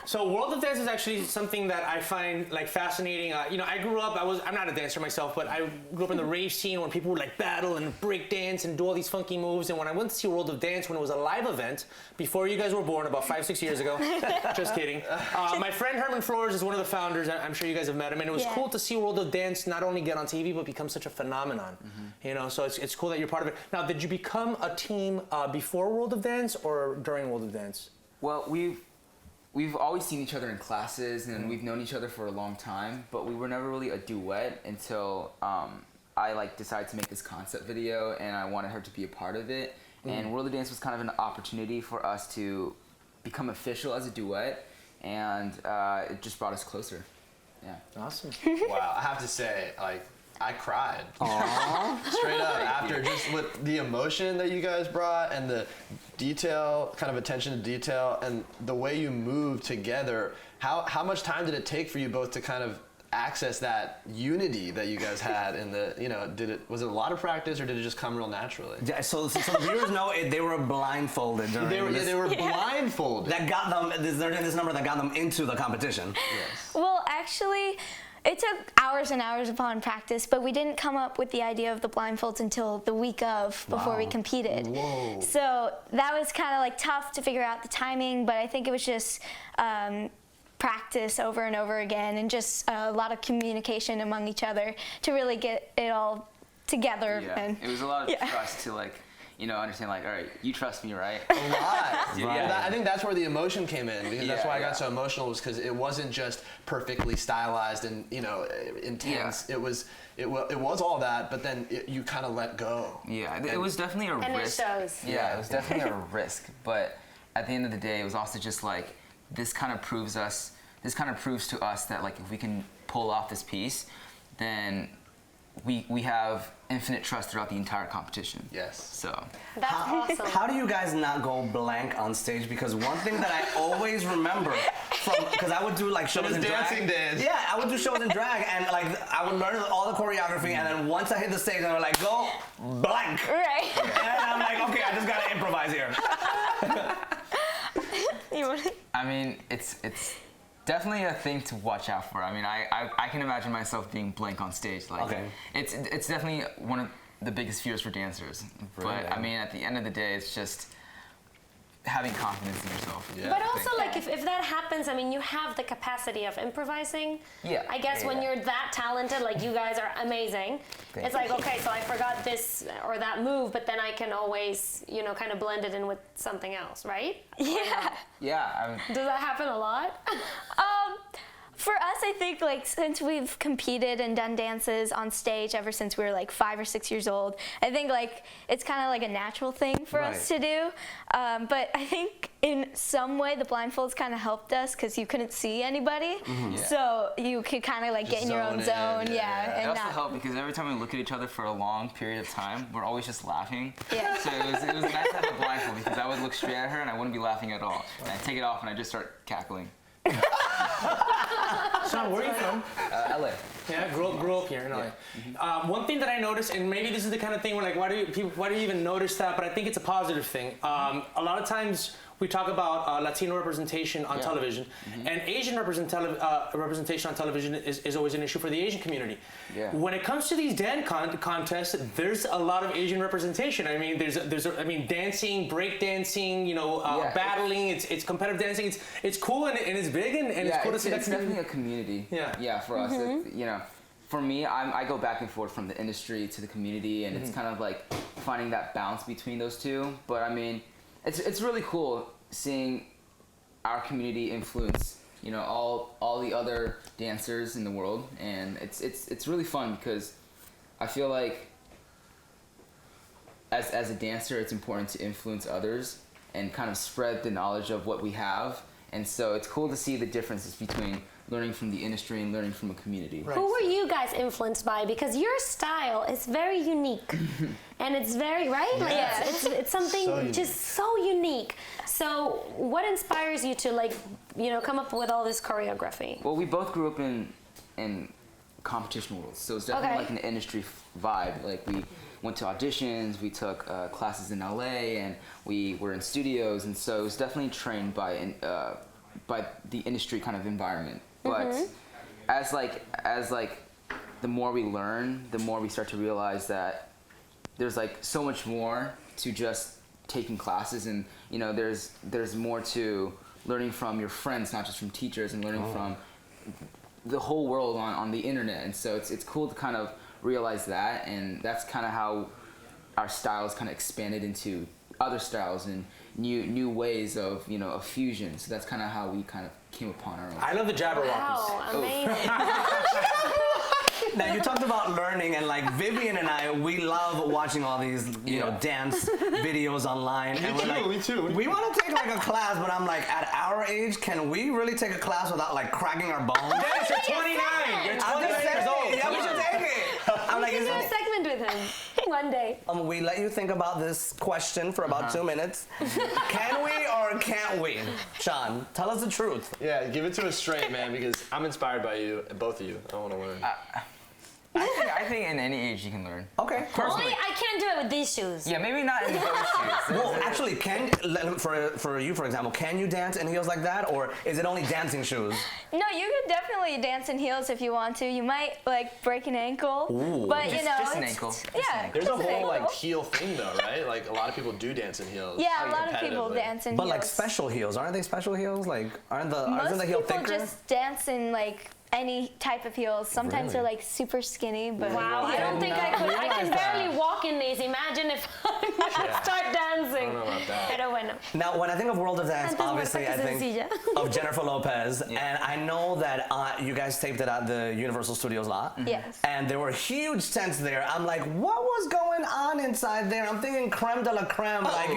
So World of Dance is actually something that I find like fascinating. I grew up, I'm not a dancer myself, but I grew up in the rave scene when people would like battle and break dance and do all these funky moves. And when I went to see World of Dance, when it was a live event, before you guys were born, about 5-6 years ago, just kidding. My friend Herman Flores is one of the founders. I'm sure you guys have met him. And it was cool to see World of Dance not only get on TV, but become such a phenomenon. So it's cool that you're part of it. Now, did you become a team before World of Dance or during World of Dance? Well, we've always seen each other in classes, and we've known each other for a long time, but we were never really a duet until I decided to make this concept video, and I wanted her to be a part of it. And World of Dance was kind of an opportunity for us to become official as a duet, and it just brought us closer. Yeah. Awesome. Wow, I have to say, I cried. Straight up, after just with the emotion that you guys brought and the detail, kind of attention to detail, and the way you moved together. How much time did it take for you both to kind of access that unity that you guys had in the, was it a lot of practice or did it just come real naturally? Yeah, so viewers know they were blindfolded. They were blindfolded. That got them, this number that got them into the competition. Yes. Well, actually, it took hours and hours upon practice, but we didn't come up with the idea of the blindfolds until the week of before we competed. Whoa. So that was kind of like tough to figure out the timing, but I think it was just practice over and over again and just a lot of communication among each other to really get it all together. Yeah, and it was a lot of trust to understand all right, you trust me, right? A lot. Yeah. Well, I think that's where the emotion came in, because that's why I got so emotional, was because it wasn't just perfectly stylized and intense. It was all that, but then you kind of let go. Yeah, it was definitely a risk. And it shows. Yeah, it was definitely a risk, but at the end of the day, it was also just like this kind of proves to us that like if we can pull off this piece, then we have infinite trust throughout the entire competition. Yes. So. That's awesome. How do you guys not go blank on stage? Because one thing that I always remember because I would do like shows in drag. Dancing days. Yeah, I would do shows in drag, and like I would learn all the choreography, and then once I hit the stage, I would like go blank. right. And I'm like, okay, I just gotta improvise here. I mean, it's definitely a thing to watch out for. I mean, I can imagine myself being blank on stage. Like, it's definitely one of the biggest fears for dancers. But I mean, at the end of the day, it's just having confidence in yourself. Yeah. But also, like, if that happens, I mean, you have the capacity of improvising. Yeah. I guess when you're that talented, like you guys are amazing, it's like, okay, so I forgot this or that move, but then I can always, kind of blend it in with something else, right? Yeah. Yeah. Does that happen a lot? For us, I think, like, since we've competed and done dances on stage ever since we were like 5 or 6 years old, I think like it's kind of like a natural thing for us to do. But I think in some way the blindfolds kind of helped us because you couldn't see anybody, so you could kind of like get in your own zone. It also helped because every time we look at each other for a long period of time, we're always just laughing. Yeah. So it was nice to have a blindfold because I would look straight at her and I wouldn't be laughing at all. And I'd take it off and I'd just start cackling. Sean, where are you from? LA. Yeah, grew up here in LA. One thing that I noticed, and maybe this is the kind of thing where like, why do you even notice that? But I think it's a positive thing. A lot of times we talk about Latino representation on television, and Asian representation on television is always an issue for the Asian community. Yeah. When it comes to these dance contests, there's a lot of Asian representation. I mean, there's dancing, break dancing, battling. It's competitive dancing. It's cool and it's big and it's cool to see. It's definitely a community. Yeah, for us. For me, I go back and forth from the industry to the community, and it's kind of like finding that balance between those two. But I mean, it's really cool seeing our community influence, all the other dancers in the world, and it's really fun because I feel like as a dancer, it's important to influence others and kind of spread the knowledge of what we have. And so it's cool to see the differences between learning from the industry and learning from a community. Right. Who were you guys influenced by? Because your style is very unique. And it's very, right? Yes. Like it's something just so unique. So what inspires you to come up with all this choreography? Well, we both grew up in competition worlds. So it's definitely like an industry vibe. Like we went to auditions, we took classes in LA, and we were in studios. And so it was definitely trained by the industry kind of environment. But as the more we learn, the more we start to realize that there's like so much more to just taking classes, and you know there's more to learning from your friends, not just from teachers, and learning from the whole world on the internet. And so it's cool to kind of realize that, and that's kind of how our styles kind of expanded into other styles and new ways of of fusion. So that's kind of how we kind of came upon our own. I love the Jabberwockies. Wow, amazing. Now you talked about learning, and like Vivian and I, we love watching all these dance videos online. And we're like, me too. We want to take like a class, but I'm like, at our age, can we really take a class without like cracking our bones? Dennis, you're 29. You're 29 years old. Yeah, we should take it. I'm like, We can do a segment with him one day. we let you think about this question for about 2 minutes. Can we or can't we? Sean, tell us the truth. Yeah, give it to us straight, man, because I'm inspired by you, both of you. I want to learn. I think in any age you can learn. Okay. Only I can't do it with these shoes. Yeah, maybe not in those shoes. Well, actually, for you, for example, can you dance in heels like that, or is it only dancing shoes? No, you could definitely dance in heels if you want to. You might like break an ankle, but you know, just an it's- ankle. Yeah, There's a just an whole ankle. like heel thing though, right? Like a lot of people do dance in heels. Yeah, a lot of people competitively. dance in But heels. like special heels, aren't they special heels? Like, isn't Most the heel people thicker? just dance in like any type of heels. Sometimes they're like super skinny, but Wow, I don't think I could. I can barely walk in these. Imagine if I start dancing. I don't know about that. Pero bueno. Now, when I think of World of Dance, Antes obviously muerta I que think sencilla. of Jennifer Lopez, and I know that you guys taped it at the Universal Studios lot. Yes. And there were huge tents there. I'm like, what was going on inside there? I'm thinking creme de la creme, like,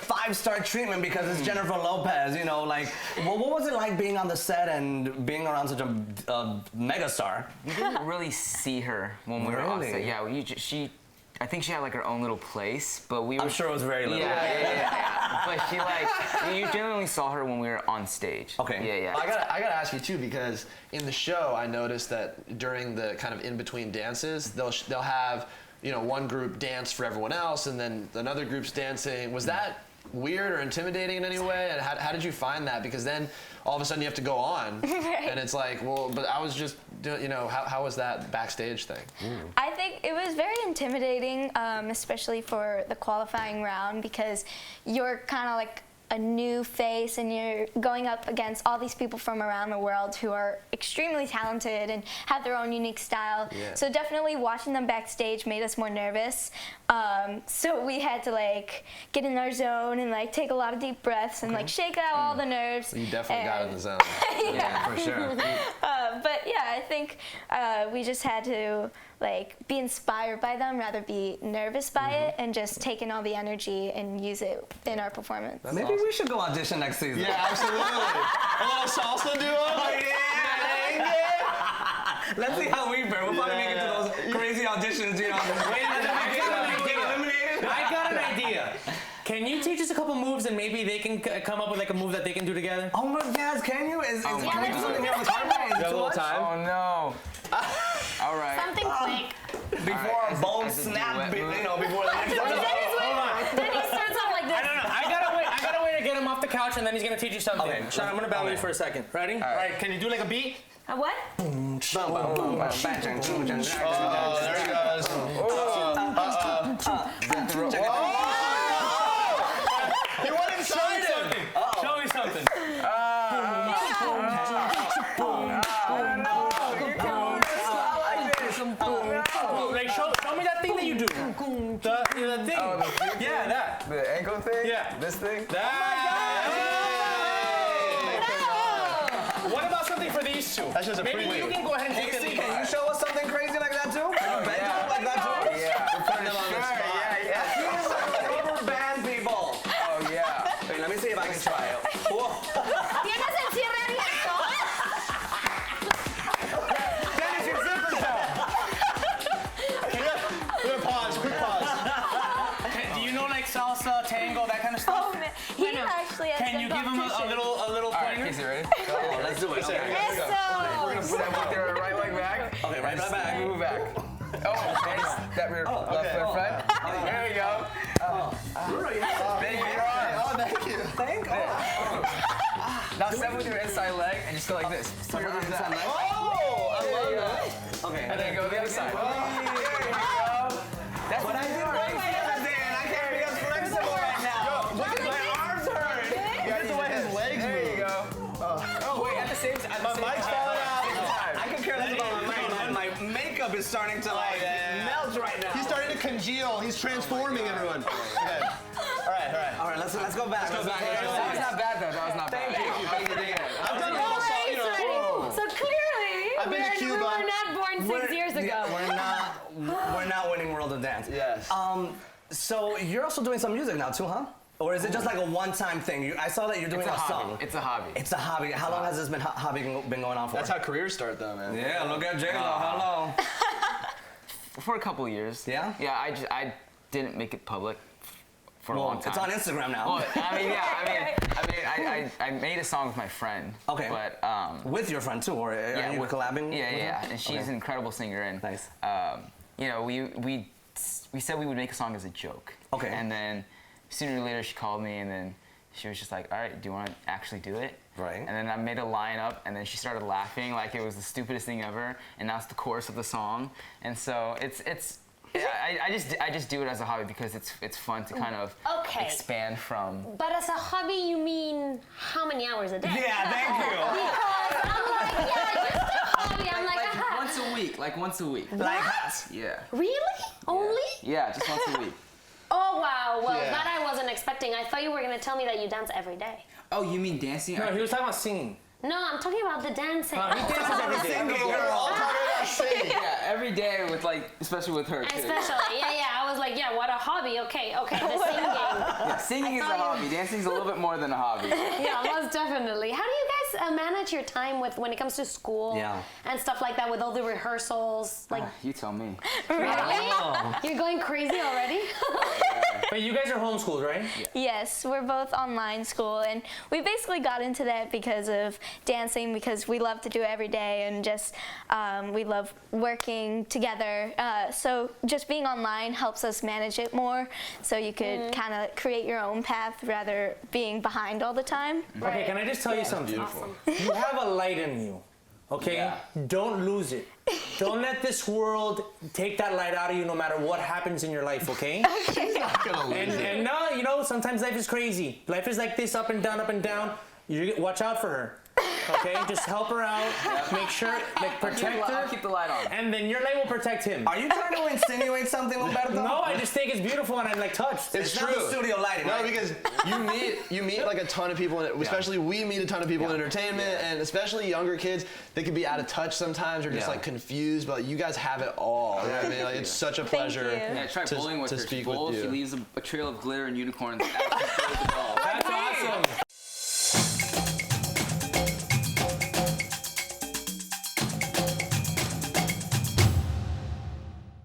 5-star treatment because it's Jennifer Lopez, like, what was it like being on the set and being around such a mega star? We didn't really see her when we were on Really? set. Yeah, I think she had like her own little place, but we were. I'm sure it was very little. Yeah. But you generally saw her when we were on stage. Okay. Yeah. I gotta ask you too, because in the show I noticed that during the kind of in between dances, they'll have one group dance for everyone else, and then another group's dancing. Was that weird or intimidating in any way? And how did you find that? Because then all of a sudden you have to go on, and it's like, well, but I was just doing, how was that backstage thing? I think it was very intimidating, especially for the qualifying round, because you're kind of like a new face and you're going up against all these people from around the world who are extremely talented and have their own unique style. Yeah. So definitely watching them backstage made us more nervous. So we had to like get in our zone and like take a lot of deep breaths and like shake out all the nerves. So you definitely got in the zone. Yeah, for sure. But yeah, I think we just had to like be inspired by them rather be nervous by it, and just take in all the energy and use it in our performance. Maybe we should go audition next season. Yeah, absolutely. A little salsa duo. Let's see how we fare. We'll probably make it to those crazy auditions, Wait a minute, I got an idea. Can you teach us a couple moves and maybe they can come up with like a move that they can do together? Oh my gosh, can you? Can we do something here on the carpet? Is it You have a too little much? time? Oh no. All right. Something quick. Before our bones as a snap, duet move. before the next episode. Then he starts out like this. I don't know. I gotta wait to get him off the couch and then he's gonna teach you something. Okay. Sean, I'm gonna battle you for a second. Ready? All right. Can you do like a beat? A what? Oh, there he goes. He went inside him. Show me something. Like show me that thing that you do. The thing. Yeah, that. The ankle thing? Yeah. This thing? That. What about something for these two? That's just a Maybe you prelude. can go ahead and take the Kaycee, lead. can you show us something crazy like that too? Like that too? Yeah. We're putting them on the spot. Yeah. Rubber band people. Oh yeah. Wait, let me see if I can try it. ¿Tienes el cierre abierto? Dennis, your zipper's down. Quick pause, quick pause. Do you know like salsa, tango, that kind of stuff? Oh man, he actually has Can you give him a little All right, pointer? Kaycee, ready? Let's do it. Okay. We're gonna put that with their right leg back. Okay, right back. Move back. Oh, face that rear left foot front. There we go. Thank you. Oh, thank you. Thank you. Now step with your inside leg and just go like this. So your inside leg. Oh, I love that. Okay. And then go the other side. That's what I did right there. I can't be as flexible right now. Look at my arms hurt. That's the way his legs move. There you go. Oh, wait, at the same time. My mic's falling out. I can care less about my mic. My makeup is starting to like melt right now. He's starting to congeal. He's transforming everyone. Okay. All right. Let's go back. That was not bad though. That was not bad. Thank you. I've done a little song, you know. So clearly, I've been to we Cuba. were not born 6 years ago. We're not winning World of Dance. Yes. So you're also doing some music now too, huh? Or is it just like a one-time thing? I saw that you're doing It's a a hobby. song. It's a hobby. It's a hobby. How long has this hobby been going on for? That's how careers start, though, man. Yeah, look at J-Lo. Hello. For a couple of years. Yeah? Yeah, I didn't make it public for a Well, long time. it's on Instagram now. Well, I made a song with my friend. Okay. But With your friend too, or are you collabing? Yeah, with yeah, her? and she's an incredible singer. And Nice. you know, we said we would make a song as a joke. Okay. And then sooner or later she called me, and then she was just like, "All right, do you want to actually do it?" Right. And then I made a line up, and then she started laughing like it was the stupidest thing ever, and that's the chorus of the song. And so I just do it as a hobby because it's fun to kind of Okay. expand from. But as a hobby, you mean how many hours a day? Yeah, thank you. Because I'm like, yeah, just a hobby. I'm like, aha. Once a week, like once a week. Like, Yeah. Really? Only? Yeah, just once a week. Oh, wow. Well, Yeah. that I wasn't expecting. I thought you were going to tell me that you dance every day. Oh, you mean dancing? No, he was talking about singing. No, I'm talking about the dancing. He dances every day. singing We're all girl. talking about singing. Yeah, every day with especially with her too. Especially, yeah. I was like, yeah, what a hobby. Okay, the singing. Yeah, singing is a thought you- hobby. Dancing is a little bit more than a hobby. Yeah, most definitely. How do you guys manage your time when it comes to school and stuff like that with all the rehearsals? Like, You tell me. really? You're going crazy already? But you guys are homeschooled, right? Yes, we're both online school, and we basically got into that because of dancing, because we love to do it every day, and just we love working together. So just being online helps us manage it more, so you could kind of create your own path rather being behind all the time. Okay, can I just tell you something? Beautiful. You have a light in you, okay? Yeah. Don't lose it. Don't let this world take that light out of you no matter what happens in your life, okay? And no, you know, sometimes life is crazy. Life is like this, up and down, up and down. You watch out for her. Okay, just help her out. Make sure, protect I'll her, keep the light on. and then your light will protect him. Are you trying to insinuate something, Humberto? No, I just think it's beautiful and I'm like touched. It's Not true. the studio lighting, No, right? because you meet like a ton of people, especially we meet a ton of people in entertainment, and especially younger kids. They can be out of touch sometimes, or just like confused. But you guys have it all. You know what I mean? Like it's such a pleasure. you. Yeah, try bowling with to her. She speak bowls, with she you. leaves a trail of glitter and unicorns. After she throws the ball. That's awesome.